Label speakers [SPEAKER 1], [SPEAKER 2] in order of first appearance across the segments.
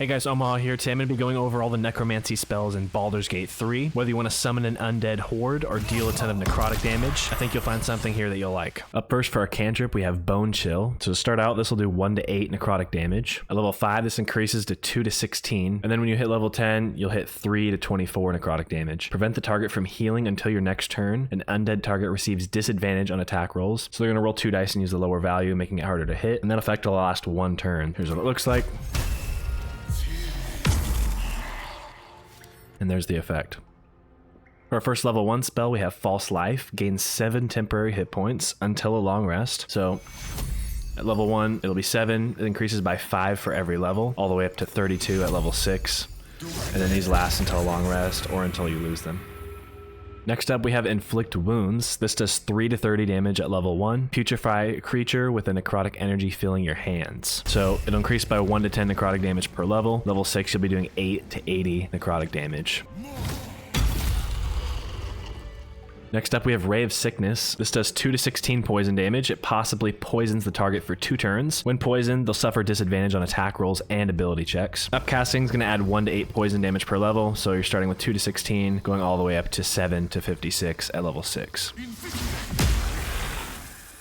[SPEAKER 1] Hey guys, Omaha here. Today I'm going to be going over all the necromancy spells in Baldur's Gate 3. Whether you want to summon an undead horde or deal a ton of necrotic damage, I think you'll find something here that you'll like. Up first for our cantrip, we have Bone Chill. So to start out, this will do 1 to 8 necrotic damage. At level 5, this increases to 2 to 16. And then when you hit level 10, you'll hit 3 to 24 necrotic damage. Prevent the target from healing until your next turn. An undead target receives disadvantage on attack rolls. So they're going to roll 2 dice and use the lower value, making it harder to hit. And that effect will last 1 turn. Here's what it looks like. And there's the effect. For our first level 1 spell, we have False Life. Gains 7 temporary hit points until a long rest. So at level 1, it'll be 7. It increases by 5 for every level, all the way up to 32 at level 6. And then these last until a long rest or until you lose them. Next up, we have Inflict Wounds. This does 3 to 30 damage at level 1. Putrefy a creature with a necrotic energy filling your hands. So it'll increase by 1 to 10 necrotic damage per level. Level 6, you'll be doing 8 to 80 necrotic damage. Next up, we have Ray of Sickness. This does 2 to 16 poison damage. It possibly poisons the target for 2 turns. When poisoned, they'll suffer disadvantage on attack rolls and ability checks. Upcasting is going to add 1 to 8 poison damage per level, so you're starting with 2 to 16, going all the way up to 7 to 56 at level 6.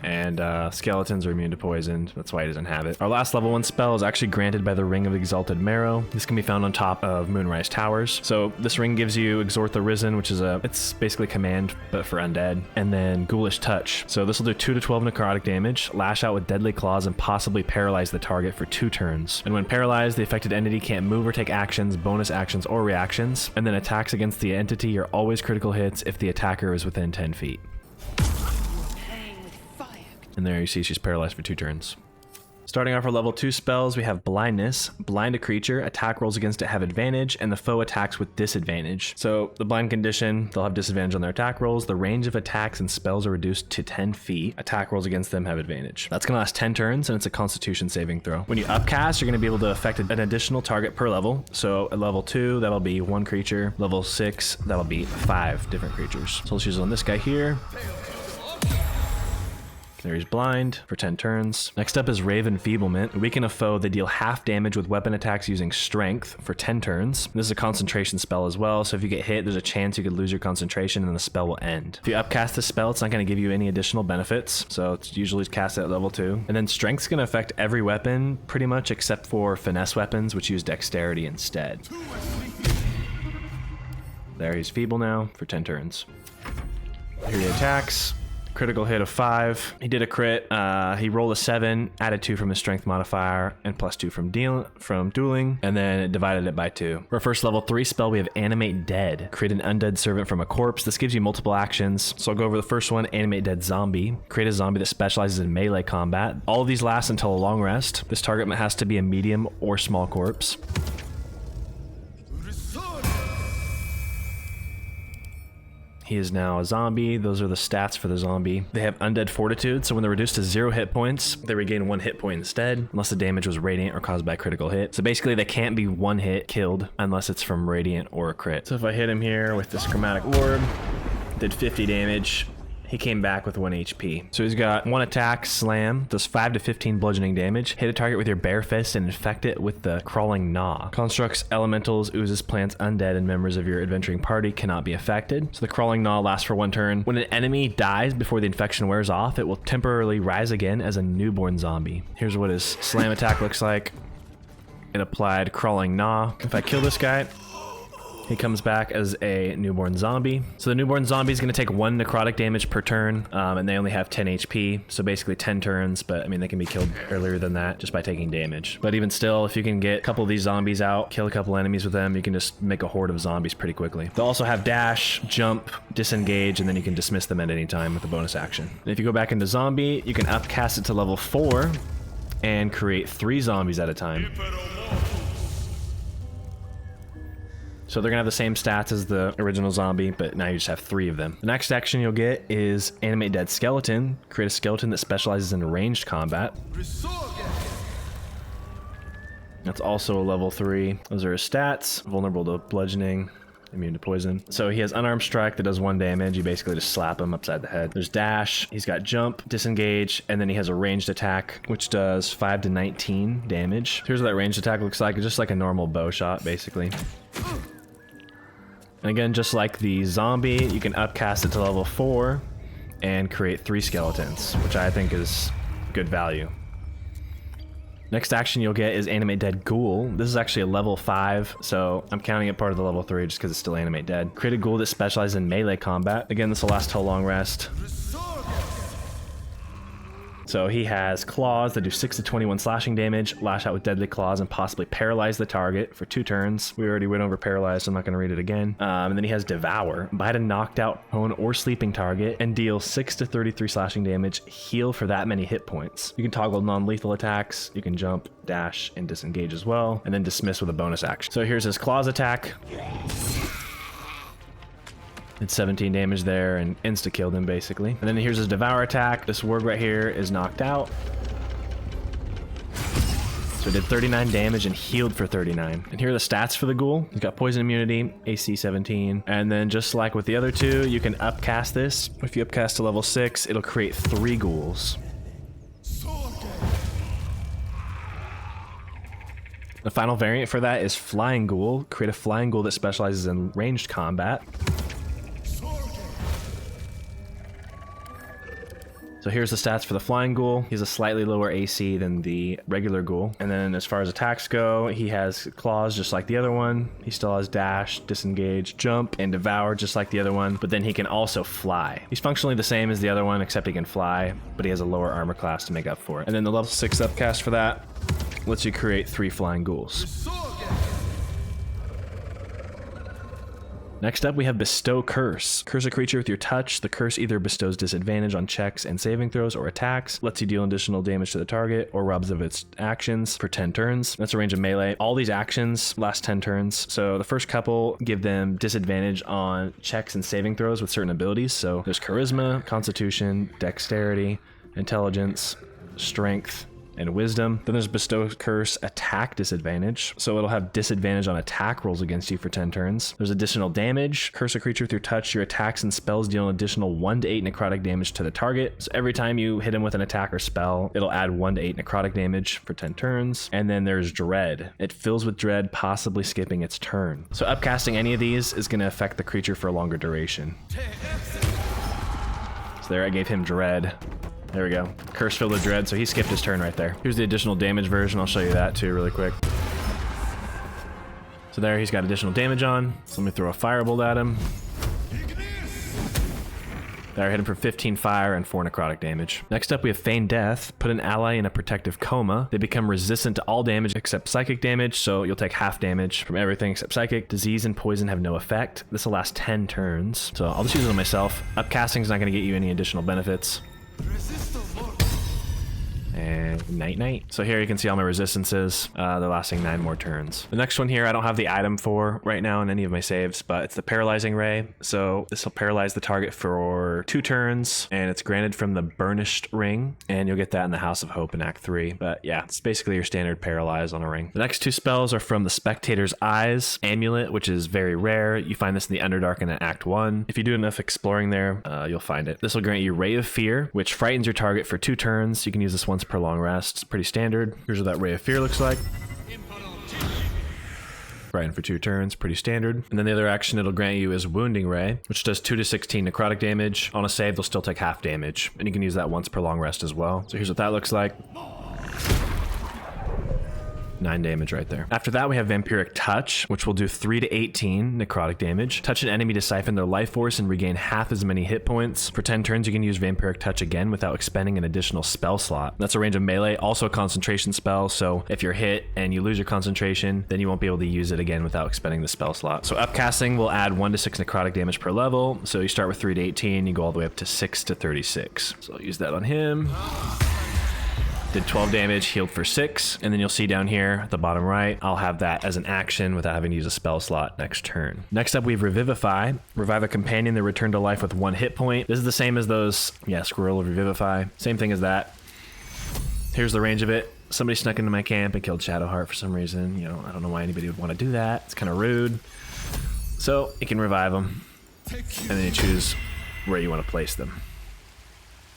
[SPEAKER 1] And skeletons are immune to poison. That's why he doesn't have it. Our last level 1 spell is actually granted by the Ring of Exalted Marrow. This can be found on top of Moonrise Towers. So this ring gives you Exhort the Risen, which is it's basically command, but for undead. And then Ghoulish Touch. So this will do 2 to 12 necrotic damage, lash out with deadly claws, and possibly paralyze the target for 2 turns. And when paralyzed, the affected entity can't move or take actions, bonus actions, or reactions. And then attacks against the entity are always critical hits if the attacker is within 10 feet. And there you see she's paralyzed for 2 turns. Starting off our level 2 spells, we have Blindness. Blind a creature, attack rolls against it have advantage, and the foe attacks with disadvantage. So the blind condition, they'll have disadvantage on their attack rolls. The range of attacks and spells are reduced to 10 feet. Attack rolls against them have advantage. That's going to last 10 turns, and it's a Constitution saving throw. When you upcast, you're going to be able to affect an additional target per level. So at level 2, that'll be 1 creature. Level 6, that'll be 5 different creatures. So let's use it on this guy here. There he's blind for 10 turns. Next up is Rave Enfeeblement. Weaken a foe, they deal half damage with weapon attacks using strength for 10 turns. This is a concentration spell as well, so if you get hit, there's a chance you could lose your concentration and the spell will end. If you upcast the spell, it's not going to give you any additional benefits, so it's usually cast at level 2. And then Strength's going to affect every weapon, pretty much except for finesse weapons, which use dexterity instead. There, he's feeble now for 10 turns. Here he attacks. Critical hit of 5. He did a crit. He rolled a 7, added 2 from his strength modifier, and plus 2 from dueling, and then it divided it by 2. For our first level 3 spell, we have Animate Dead. Create an undead servant from a corpse. This gives you multiple actions. So I'll go over the first one, Animate Dead Zombie. Create a zombie that specializes in melee combat. All of these last until a long rest. This target has to be a medium or small corpse. He is now a zombie. Those are the stats for the zombie. They have undead fortitude, so when they're reduced to 0 hit points, they regain 1 hit point instead, unless the damage was radiant or caused by a critical hit. So basically, they can't be 1 hit killed unless it's from radiant or a crit. So if I hit him here with this chromatic orb, did 50 damage. He came back with 1 HP. So he's got 1 attack, slam, does 5 to 15 bludgeoning damage. Hit a target with your bare fist and infect it with the crawling gnaw. Constructs, elementals, oozes, plants, undead, and members of your adventuring party cannot be affected. So the crawling gnaw lasts for 1 turn. When an enemy dies before the infection wears off, it will temporarily rise again as a newborn zombie. Here's what his slam attack looks like. It applied crawling gnaw. If I kill this guy, he comes back as a newborn zombie. So the newborn zombie is going to take 1 necrotic damage per turn, and they only have 10 HP, so basically 10 turns, but I mean, they can be killed earlier than that just by taking damage. But even still, if you can get a couple of these zombies out, kill a couple enemies with them, you can just make a horde of zombies pretty quickly. They'll also have dash, jump, disengage, and then you can dismiss them at any time with a bonus action. And if you go back into zombie, you can upcast it to level 4 and create 3 zombies at a time. So they're gonna have the same stats as the original zombie, but now you just have 3 of them. The next action you'll get is Animate Dead Skeleton. Create a skeleton that specializes in ranged combat. That's also a level 3. Those are his stats. Vulnerable to bludgeoning, immune to poison. So he has unarmed strike that does 1 damage. You basically just slap him upside the head. There's dash, he's got jump, disengage, and then he has a ranged attack, which does 5 to 19 damage. Here's what that ranged attack looks like. It's just like a normal bow shot, basically. And again, just like the zombie, you can upcast it to level 4 and create 3 skeletons, which I think is good value. Next action you'll get is Animate Dead Ghoul. This is actually a level 5, so I'm counting it part of the level 3 just because it's still Animate Dead. Create a ghoul that specializes in melee combat. Again, this will last till long rest. So he has claws that do 6 to 21 slashing damage, lash out with deadly claws, and possibly paralyze the target for 2 turns. We already went over paralyzed, so I'm not going to read it again. And then he has devour. Bite a knocked out prone or sleeping target and deal 6 to 33 slashing damage, heal for that many hit points. You can toggle non-lethal attacks, you can jump, dash, and disengage as well, and then dismiss with a bonus action. So here's his claws attack. It's 17 damage there and insta-killed him basically. And then here's his devour attack. This warg right here is knocked out. So it did 39 damage and healed for 39. And here are the stats for the ghoul. He's got poison immunity, AC 17. And then just like with the other two, you can upcast this. If you upcast to level 6, it'll create 3 ghouls. The final variant for that is Flying Ghoul. Create a Flying Ghoul that specializes in ranged combat. So here's the stats for the Flying Ghoul. He has a slightly lower AC than the regular Ghoul. And then as far as attacks go, he has claws just like the other one. He still has dash, disengage, jump, and devour just like the other one. But then he can also fly. He's functionally the same as the other one, except he can fly, but he has a lower armor class to make up for it. And then the level 6 upcast for that lets you create 3 Flying Ghouls. Next up, we have Bestow Curse. Curse a creature with your touch. The curse either bestows disadvantage on checks and saving throws or attacks, lets you deal additional damage to the target, or robs of its actions for 10 turns. That's a range of melee. All these actions last 10 turns. So the first couple give them disadvantage on checks and saving throws with certain abilities. So there's Charisma, Constitution, Dexterity, Intelligence, Strength, and Wisdom. Then there's Bestow Curse Attack Disadvantage. So it'll have disadvantage on attack rolls against you for 10 turns. There's additional damage. Curse a creature with your touch. Your attacks and spells deal an additional 1 to 8 necrotic damage to the target. So every time you hit him with an attack or spell, it'll add 1 to 8 necrotic damage for 10 turns. And then there's Dread. It fills with dread, possibly skipping its turn. So upcasting any of these is going to affect the creature for a longer duration. So there I gave him Dread. There we go. Curse filled with dread, so he skipped his turn right there. Here's the additional damage version. I'll show you that too really quick. So there, he's got additional damage on. So let me throw a firebolt at him. There, I hit him for 15 fire and 4 necrotic damage. Next up, we have Feign Death. Put an ally in a protective coma. They become resistant to all damage except psychic damage, so you'll take half damage from everything except psychic. Disease and poison have no effect. This will last 10 turns. So I'll just use it on myself. Upcasting is not going to get you any additional benefits. And night. So here you can see all my resistances. They're lasting 9 more turns. The next one here, I don't have the item for right now in any of my saves, but it's the Paralyzing Ray. So this will paralyze the target for 2 turns, and it's granted from the Burnished Ring, and you'll get that in the House of Hope in Act 3. But yeah, it's basically your standard paralyze on a ring. The next 2 spells are from the Spectator's Eyes Amulet, which is very rare. You find this in the Underdark in Act 1. If you do enough exploring there, you'll find it. This will grant you Ray of Fear, which frightens your target for 2 turns. You can use this once per long rest. It's pretty standard. Here's what that Ray of Fear looks like. Frighten for 2 turns, pretty standard. And then the other action it'll grant you is Wounding Ray, which does 2 to 16 necrotic damage. On a save, they'll still take half damage. And you can use that once per long rest as well. So here's what that looks like. 9 damage right there. After that, we have Vampiric Touch, which will do 3 to 18 necrotic damage. Touch an enemy to siphon their life force and regain half as many hit points. For 10 turns, you can use Vampiric Touch again without expending an additional spell slot. That's a range of melee, also a concentration spell, so if you're hit and you lose your concentration, then you won't be able to use it again without expending the spell slot. So upcasting will add 1 to 6 necrotic damage per level. So you start with 3 to 18, you go all the way up to 6 to 36. So I'll use that on him. Did 12 damage, healed for 6, and then you'll see down here at the bottom right, I'll have that as an action without having to use a spell slot next turn. Next up, we have Revivify. Revive a companion that returned to life with 1 hit point. This is the same as those, Scroll of Revivify. Same thing as that. Here's the range of it. Somebody snuck into my camp and killed Shadowheart for some reason. I don't know why anybody would want to do that. It's kind of rude. So you can revive them, and then you choose where you want to place them.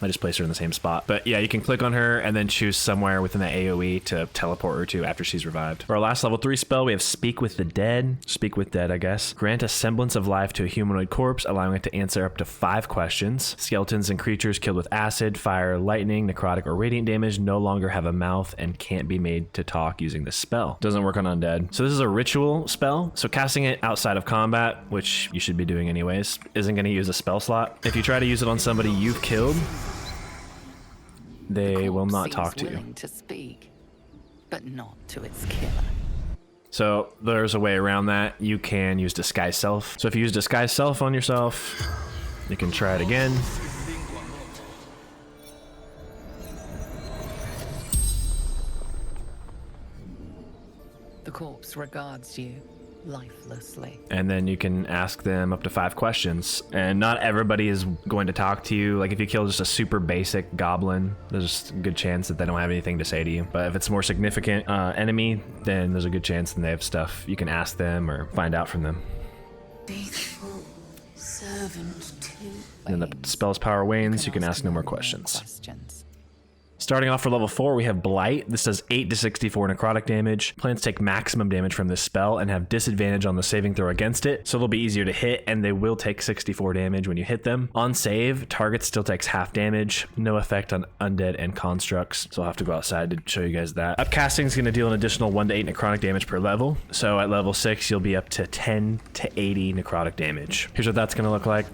[SPEAKER 1] I just place her in the same spot. But yeah, you can click on her and then choose somewhere within the AoE to teleport her to after she's revived. For our last level 3 spell, we have Speak with the Dead. Speak with Dead, I guess. Grant a semblance of life to a humanoid corpse, allowing it to answer up to 5 questions. Skeletons and creatures killed with acid, fire, lightning, necrotic, or radiant damage no longer have a mouth and can't be made to talk using this spell. Doesn't work on undead. So this is a ritual spell. So casting it outside of combat, which you should be doing anyways, isn't going to use a spell slot. If you try to use it on somebody you've killed, they will not talk to you.
[SPEAKER 2] To speak, but not to its killer.
[SPEAKER 1] So there's a way around that. You can use Disguise Self. So if you use Disguise Self on yourself, you can try it again.
[SPEAKER 2] The corpse regards you lifelessly.
[SPEAKER 1] And then you can ask them up to 5 questions. And not everybody is going to talk to you. Like if you kill just a super basic goblin, there's a good chance that they don't have anything to say to you. But if it's a more significant enemy, then there's a good chance that they have stuff you can ask them or find out from them.
[SPEAKER 3] Faithful servant too.
[SPEAKER 1] And then the spell's power wanes, you can ask no more questions. Starting off for level 4, we have Blight. This does 8 to 64 necrotic damage. Plants take maximum damage from this spell and have disadvantage on the saving throw against it, so they'll be easier to hit, and they will take 64 damage when you hit them. On save, target still takes half damage. No effect on undead and constructs, so I'll have to go outside to show you guys that. Upcasting is going to deal an additional 1 to 8 necrotic damage per level, so at level 6, you'll be up to 10 to 80 necrotic damage. Here's what that's going to look like.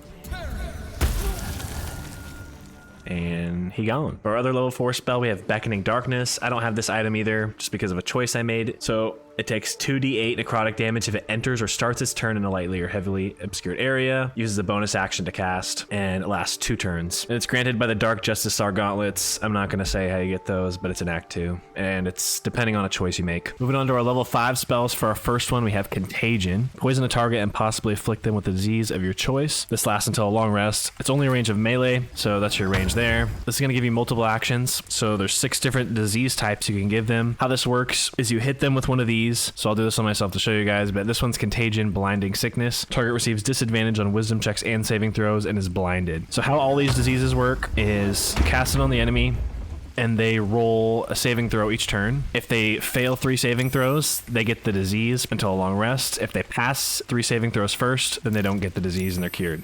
[SPEAKER 1] And he gone. For our other level 4 spell, we have Beckoning Darkness. I don't have this item either, just because of a choice I made. So it takes 2d8 necrotic damage if it enters or starts its turn in a lightly or heavily obscured area, uses a bonus action to cast, and it lasts 2 turns. And it's granted by the Dark Justice Star Gauntlets. I'm not going to say how you get those, but it's an Act 2, and it's depending on a choice you make. Moving on to our level 5 spells. For our first one, we have Contagion. Poison a target and possibly afflict them with a disease of your choice. This lasts until a long rest. It's only a range of melee, so that's your range there. This is going to give you multiple actions, so there's 6 different disease types you can give them. How this works is you hit them with one of these. So I'll do this on myself to show you guys, but this one's Contagion, Blinding Sickness. Target receives disadvantage on wisdom checks and saving throws and is blinded. So how all these diseases work is cast it on the enemy, and they roll a saving throw each turn. If they fail 3 saving throws, they get the disease until a long rest. If they pass 3 saving throws first, then they don't get the disease and they're cured.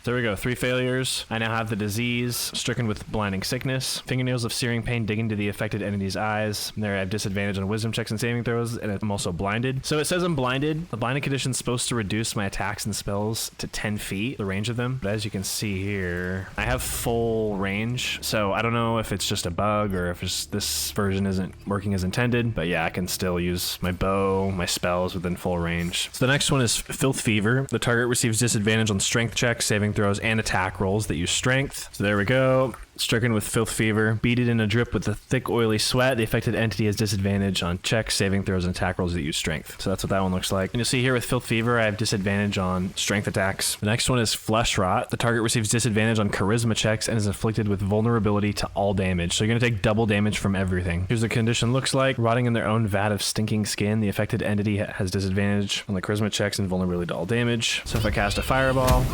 [SPEAKER 1] There we go, 3 failures. I now have the disease, stricken with blinding sickness. Fingernails of searing pain dig into the affected entity's eyes. There I have disadvantage on wisdom checks and saving throws, and I'm also blinded. So it says I'm blinded. The blinded condition is supposed to reduce my attacks and spells to 10 feet, the range of them. But as you can see here, I have full range. So I don't know if it's just a bug or if it's, this version isn't working as intended. But yeah, I can still use my bow, my spells within full range. So the next one is Filth Fever. The target receives disadvantage on strength checks, saving throws, and attack rolls that use strength. So there we go. Stricken with Filth Fever. Beaded in a drip with a thick, oily sweat. The affected entity has disadvantage on checks, saving throws, and attack rolls that use strength. So that's what that one looks like. And you'll see here with Filth Fever, I have disadvantage on strength attacks. The next one is Flesh Rot. The target receives disadvantage on charisma checks and is afflicted with vulnerability to all damage. So you're going to take double damage from everything. Here's the condition looks like. Rotting in their own vat of stinking skin. The affected entity has disadvantage on the charisma checks and vulnerability to all damage. So if I cast a fireball,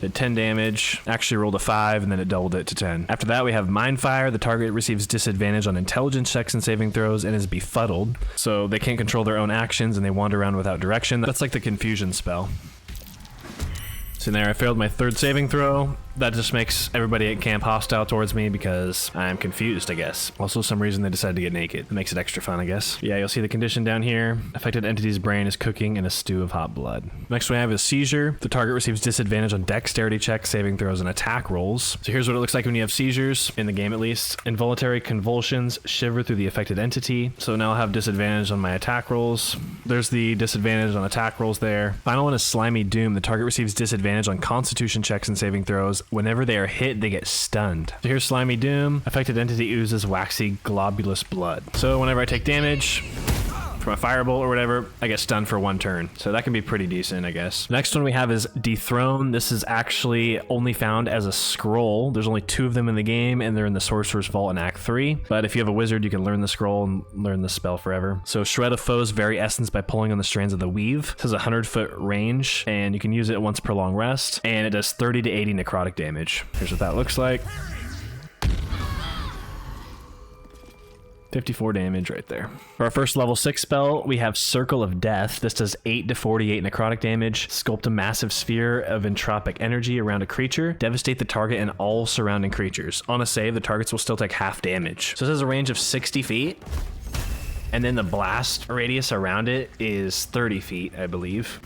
[SPEAKER 1] did 10 damage, actually rolled a 5, and then it doubled it to 10. After that, we have Mind Fire. The target receives disadvantage on intelligence checks and saving throws and is befuddled. So they can't control their own actions and they wander around without direction. That's like the Confusion spell. So there, I failed my 3rd saving throw. That just makes everybody at camp hostile towards me because I'm confused, I guess. Also, some reason they decided to get naked. It makes it extra fun, I guess. Yeah, you'll see the condition down here. Affected entity's brain is cooking in a stew of hot blood. Next we have is Seizure. The target receives disadvantage on dexterity checks, saving throws, and attack rolls. So here's what it looks like when you have seizures, in the game at least. Involuntary convulsions shiver through the affected entity. So now I'll have disadvantage on my attack rolls. There's the disadvantage on attack rolls there. Final one is Slimy Doom. The target receives disadvantage on constitution checks and saving throws. Whenever they are hit, they get stunned. So here's Slimy Doom. Affected entity oozes waxy globulous blood. So whenever I take damage, from a firebolt or whatever, I get stunned for 1 turn. So that can be pretty decent, I guess. Next one we have is Dethrone. This is actually only found as a scroll. There's only 2 of them in the game, and they're in the Sorcerer's Vault in Act 3. But if you have a wizard, you can learn the scroll and learn the spell forever. So shred a foe's very essence by pulling on the strands of the weave. It has a 100-foot range, and you can use it once per long rest, and it does 30 to 80 necrotic damage. Here's what that looks like. 54 damage right there. For our first level 6 spell, we have Circle of Death. This does 8 to 48 necrotic damage. Sculpt a massive sphere of entropic energy around a creature. Devastate the target and all surrounding creatures. On a save, the targets will still take half damage. So this has a range of 60 feet. And then the blast radius around it is 30 feet, I believe.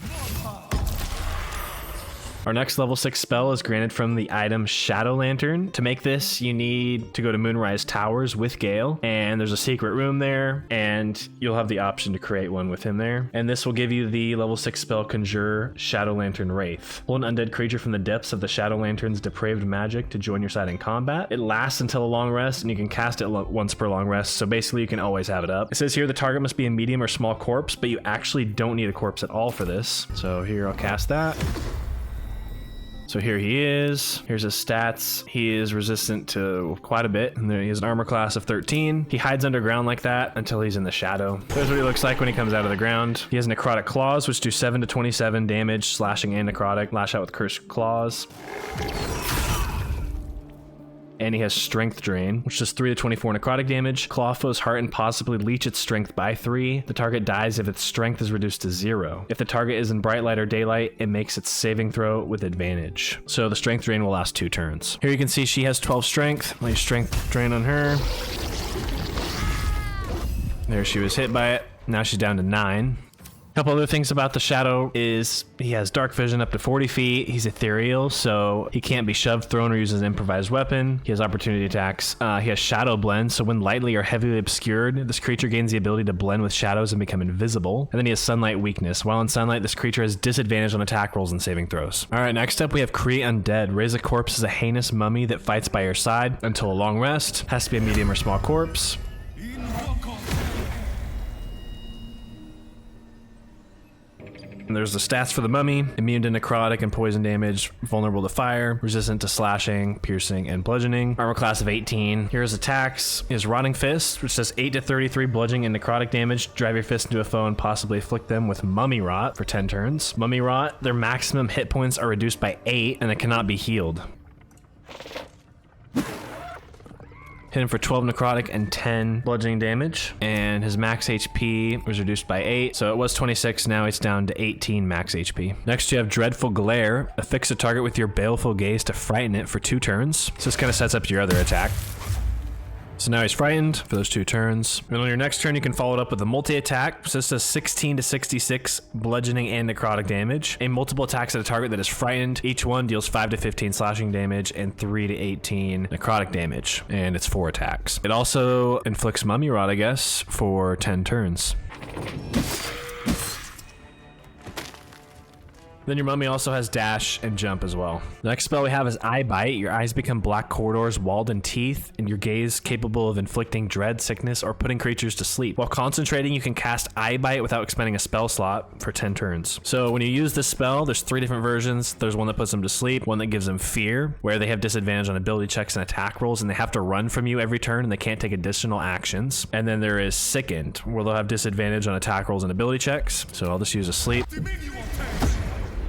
[SPEAKER 1] Our next level 6 spell is granted from the item Shadow Lantern. To make this, you need to go to Moonrise Towers with Gale, and there's a secret room there, and you'll have the option to create one with him there. And this will give you the level 6 spell Conjure Shadow Lantern Wraith. Pull an undead creature from the depths of the Shadow Lantern's depraved magic to join your side in combat. It lasts until a long rest, and you can cast it once per long rest, so basically you can always have it up. It says here the target must be a medium or small corpse, but you actually don't need a corpse at all for this. So here, I'll cast that. So here he is. Here's his stats. He is resistant to quite a bit, and he has an armor class of 13. He hides underground like that until he's in the shadow. Here's what he looks like when he comes out of the ground. He has necrotic claws, which do 7 to 27 damage, slashing and necrotic. Lash out with cursed claws. And he has Strength Drain, which does 3 to 24 necrotic damage. Claw foe's heart and possibly leech its strength by 3. The target dies if its strength is reduced to 0. If the target is in bright light or daylight, it makes its saving throw with advantage. So the Strength Drain will last 2 turns. Here you can see she has 12 strength. Let me Strength Drain on her. There, she was hit by it. Now she's down to 9. A couple other things about the Shadow is he has dark vision up to 40 feet. He's ethereal, so he can't be shoved, thrown, or used as an improvised weapon. He has opportunity attacks. He has Shadow Blend, so when lightly or heavily obscured, this creature gains the ability to blend with shadows and become invisible. And then he has Sunlight Weakness. While in sunlight, this creature has disadvantage on attack rolls and saving throws. All right, next up we have Create Undead. Raise a corpse as a heinous mummy that fights by your side until a long rest. Has to be a medium or small corpse. And there's the stats for the mummy: immune to necrotic and poison damage, vulnerable to fire, resistant to slashing, piercing, and bludgeoning. Armor class of 18. Here's attacks: is Rotting Fist, which does 8 to 33 bludgeoning and necrotic damage. Drive your fist into a foe and possibly afflict them with Mummy Rot for 10 turns. Mummy Rot, their maximum hit points are reduced by 8, and it cannot be healed. Hit him for 12 necrotic and 10 bludgeoning damage, and his max HP was reduced by 8, so it was 26, now it's down to 18 max HP. Next you have Dreadful Glare. Affix a target with your baleful gaze to frighten it for 2 turns. So this kind of sets up your other attack. So now he's frightened for those 2 turns. And on your next turn, you can follow it up with a multi-attack. So this does 16 to 66 bludgeoning and necrotic damage. A multiple attacks at a target that is frightened. Each one deals 5 to 15 slashing damage and 3 to 18 necrotic damage. And it's 4 attacks. It also inflicts Mummy Rot, I guess, for 10 turns. Then your mummy also has dash and jump as well. The next spell we have is Eye Bite. Your eyes become black corridors walled in teeth, and your gaze capable of inflicting dread, sickness, or putting creatures to sleep. While concentrating, you can cast Eye Bite without expending a spell slot for 10 turns. So when you use this spell, there's 3 different versions. There's one that puts them to sleep, one that gives them fear, where they have disadvantage on ability checks and attack rolls, and they have to run from you every turn, and they can't take additional actions. And then there is Sickened, where they'll have disadvantage on attack rolls and ability checks. So I'll just use a sleep.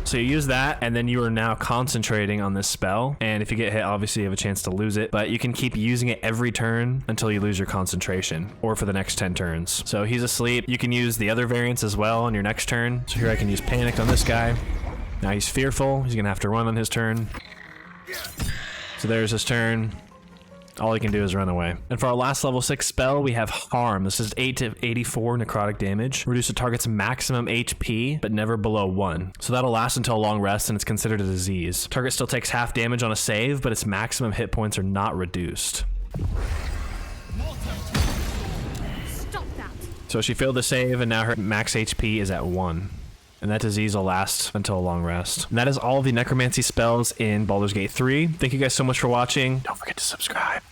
[SPEAKER 1] So you use that, and then you are now concentrating on this spell. And if you get hit, obviously you have a chance to lose it, but you can keep using it every turn until you lose your concentration, or for the next 10 turns. So he's asleep. You can use the other variants as well on your next turn. So here I can use Panicked on this guy. Now he's fearful. He's gonna have to run on his turn. So there's his turn. All he can do is run away. And for our last level 6 spell, we have Harm. This is 8 to 84 necrotic damage. Reduce a target's maximum HP, but never below 1. So that'll last until a long rest, and it's considered a disease. Target still takes half damage on a save, but its maximum hit points are not reduced.
[SPEAKER 3] Stop that.
[SPEAKER 1] So she failed the save, and now her max HP is at 1. And that disease will last until a long rest. And that is all of the necromancy spells in Baldur's Gate 3. Thank you guys so much for watching. Don't forget to subscribe.